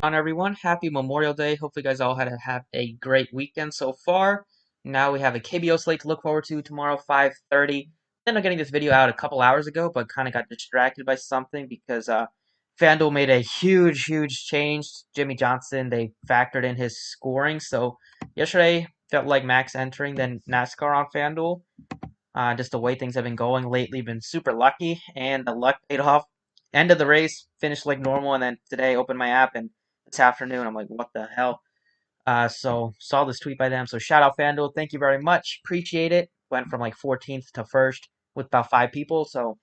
On everyone, happy Memorial Day. Hopefully, you guys all have a great weekend so far. Now we have a KBO slate to look forward to tomorrow, 5:30. Ended up getting this video out a couple hours ago, but kind of got distracted by something because FanDuel made a huge change. Jimmy Johnson, they factored in his scoring. So yesterday felt like max entering than Nascar on FanDuel. Just the way things have been going lately, been super lucky, and the luck paid off. End of the race, finished like normal, and then today opened my app, and this afternoon I'm like, what the hell? So saw this tweet by them. So shout out FanDuel, thank you very much, appreciate it. Went from like 14th to first with about 5 people, so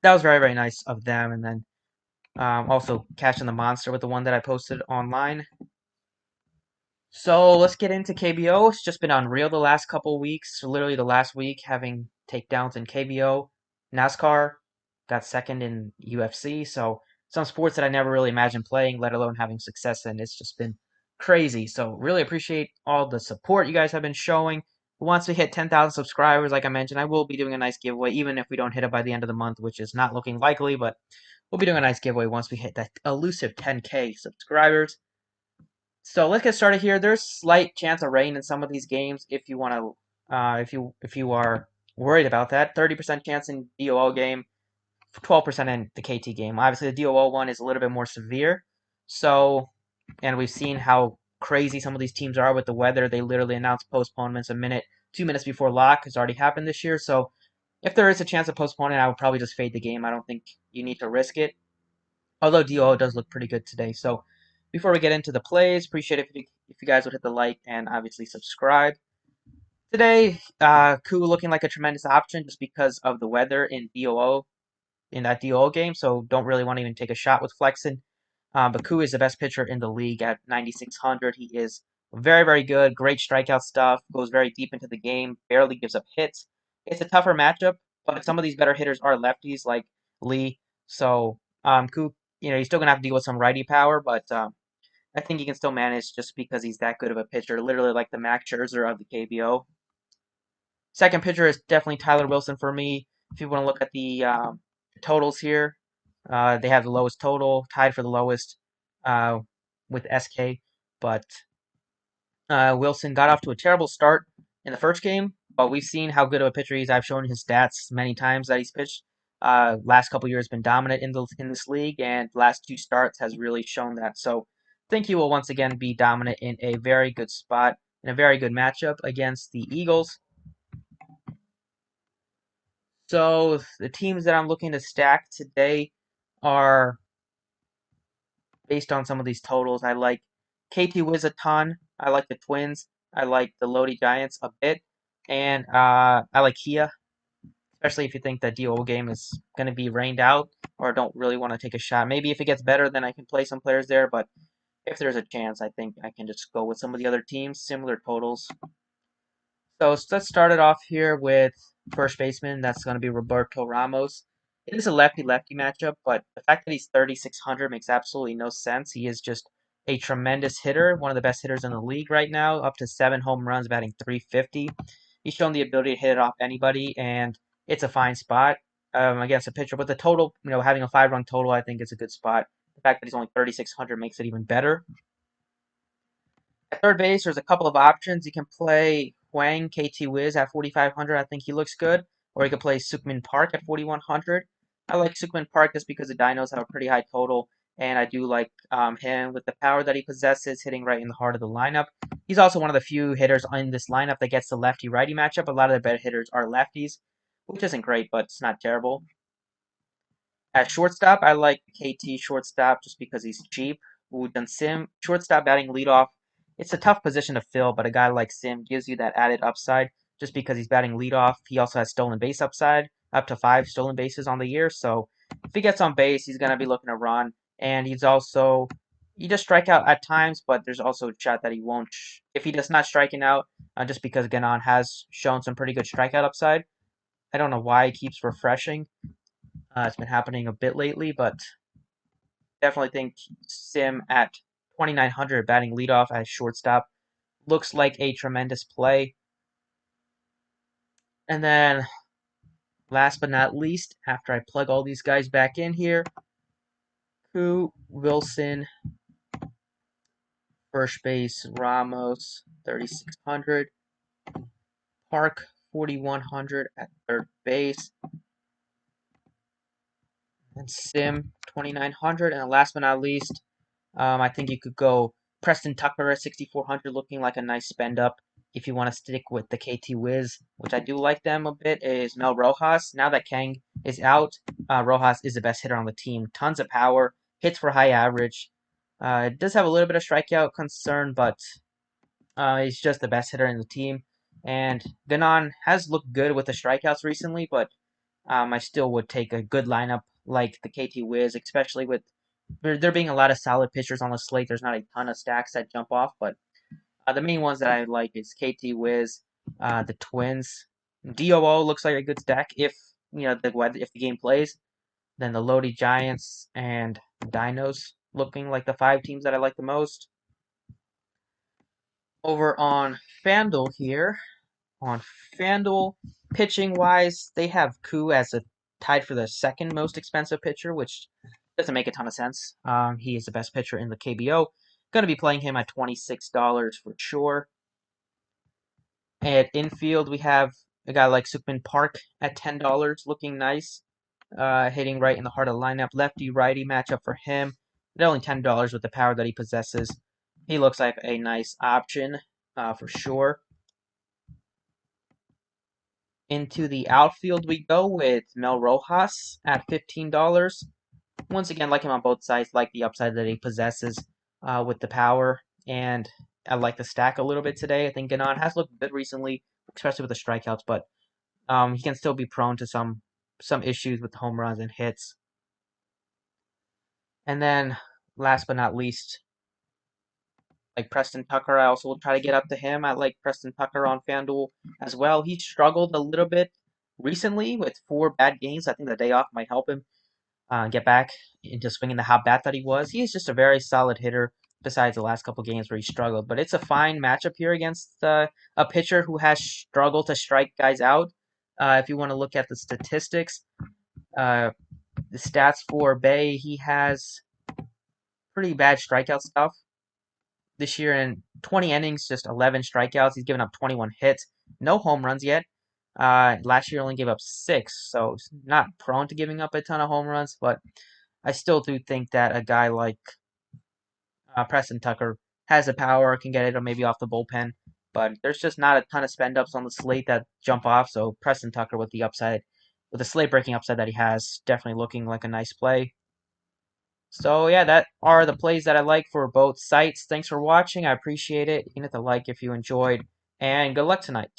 that was very nice of them. And then also catching the monster with the one that I posted online. So let's get into KBO. It's just been unreal the last couple weeks. Literally the last week having takedowns in KBO. NASCAR got second in UFC. So some sports that I never really imagined playing, let alone having success in. It's just been crazy. So really appreciate all the support you guys have been showing. Once we hit 10,000 subscribers, like I mentioned, I will be doing a nice giveaway, even if we don't hit it by the end of the month, which is not looking likely, but we'll be doing a nice giveaway once we hit that elusive 10K subscribers. So let's get started here. There's slight chance of rain in some of these games if you want to, if you are worried about that. 30% chance in DOL game, 12% in the KT game. Obviously, the DOL one is a little bit more severe. So, and we've seen how crazy some of these teams are with the weather. They literally announce postponements a minute, 2 minutes before lock. It's already happened this year. So, if there is a chance of postponing, I would probably just fade the game. I don't think you need to risk it. Although DO does look pretty good today. So before we get into the plays, appreciate if you guys would hit the like and obviously subscribe. Today, Ku looking like a tremendous option just because of the weather in DOO in that DOO game. So don't really want to even take a shot with flexing. But Ku is the best pitcher in the league at 9,600. He is very good. Great strikeout stuff. Goes very deep into the game. Barely gives up hits. It's a tougher matchup, but some of these better hitters are lefties like Lee. So Ku, he's still gonna have to deal with some righty power, but I think he can still manage just because he's that good of a pitcher. Literally like the Max Scherzer of the KBO. Second pitcher is definitely Tyler Wilson for me. If you want to look at the totals here, they have the lowest total, tied for the lowest uh, with SK. But Wilson got off to a terrible start in the first game, but we've seen how good of a pitcher he is. I've shown his stats many times that he's pitched. Last couple years been dominant in this league, and last two starts has really shown that. So I think he will once again be dominant in a very good spot in a very good matchup against the Eagles. So the teams that I'm looking to stack today are based on some of these totals. I like KT Wiz a ton. I like the Twins. I like the Lodi Giants a bit, and I like Kia, especially if you think that DO game is going to be rained out or don't really want to take a shot. Maybe if it gets better, then I can play some players there. But if there's a chance, I think I can just go with some of the other teams, similar totals. So let's start it off here with first baseman. That's going to be Roberto Ramos. It is a lefty-lefty matchup, but the fact that he's 3,600 makes absolutely no sense. He is just a tremendous hitter, one of the best hitters in the league right now, up to 7 home runs, batting 350. He's shown the ability to hit it off anybody, and it's a fine spot against a pitcher. With the total, having a 5-run total, I think is a good spot. The fact that he's only 3,600 makes it even better. At third base, there's a couple of options. You can play Huang KT Wiz at 4,500. I think he looks good. Or you can play Sukmin Park at 4,100. I like Sukmin Park just because the Dinos have a pretty high total, and I do like him with the power that he possesses, hitting right in the heart of the lineup. He's also one of the few hitters in this lineup that gets the lefty-righty matchup. A lot of the better hitters are lefties, which isn't great, but it's not terrible. At shortstop, I like KT shortstop just because he's cheap. Wooden Sim, shortstop batting leadoff. It's a tough position to fill, but a guy like Sim gives you that added upside just because he's batting leadoff. He also has stolen base upside, up to 5 stolen bases on the year. So if he gets on base, he's going to be looking to run. And he does strike out at times, but there's also a shot that he won't. If he does not striking out, just because Ganon has shown some pretty good strikeout upside. I don't know why he keeps refreshing. It's been happening a bit lately, but definitely think Sim at 2,900 batting leadoff as shortstop looks like a tremendous play. And then, last but not least, after I plug all these guys back in here, Ku, Wilson, First base, Ramos, 3,600. Park, 4,100 at third base. And Sim, 2,900. And last but not least, I think you could go Preston Tucker at 6,400, looking like a nice spend up. If you want to stick with the KT Wiz, which I do like them a bit, is Mel Rojas. Now that Kang is out, Rojas is the best hitter on the team. Tons of power, hits for high average. It does have a little bit of strikeout concern, but he's just the best hitter in the team. And Ganon has looked good with the strikeouts recently, but I still would take a good lineup like the KT Wiz, especially with there being a lot of solid pitchers on the slate. There's not a ton of stacks that jump off, but the main ones that I like is KT Wiz, the Twins. DOO looks like a good stack if if the game plays. Then the Lodi Giants and Dinos looking like the 5 teams that I like the most. Over on Fanduel here, on Fanduel, pitching wise, they have Koo as a tied for the second most expensive pitcher, which doesn't make a ton of sense. He is the best pitcher in the KBO. Going to be playing him at $26 for sure. At infield, we have a guy like Sukman Park at $10, looking nice, hitting right in the heart of the lineup. Lefty righty matchup for him. At only $10 with the power that he possesses. He looks like a nice option for sure. Into the outfield we go with Mel Rojas at $15. Once again, like him on both sides, like the upside that he possesses with the power, and I like the stack a little bit today. I think Ganon has looked good recently, especially with the strikeouts, but he can still be prone to some issues with home runs and hits. And then, last but not least, like Preston Tucker, I also will try to get up to him. I like Preston Tucker on FanDuel as well. He struggled a little bit recently with 4 bad games. I think the day off might help him get back into swinging the hot bat that he was. He is just a very solid hitter besides the last couple games where he struggled. But it's a fine matchup here against a pitcher who has struggled to strike guys out. If you want to look at the statistics, the stats for Bay, he has pretty bad strikeout stuff. This year in 20 innings, just 11 strikeouts. He's given up 21 hits. No home runs yet. Last year only gave up 6, so not prone to giving up a ton of home runs, but I still do think that a guy like Preston Tucker has the power, can get it maybe off the bullpen, but there's just not a ton of spend ups on the slate that jump off. So Preston Tucker with the upside, with the slate breaking upside that he has, definitely looking like a nice play. So yeah, that are the plays that I like for both sites. Thanks for watching. I appreciate it. You can hit the like if you enjoyed, and good luck tonight.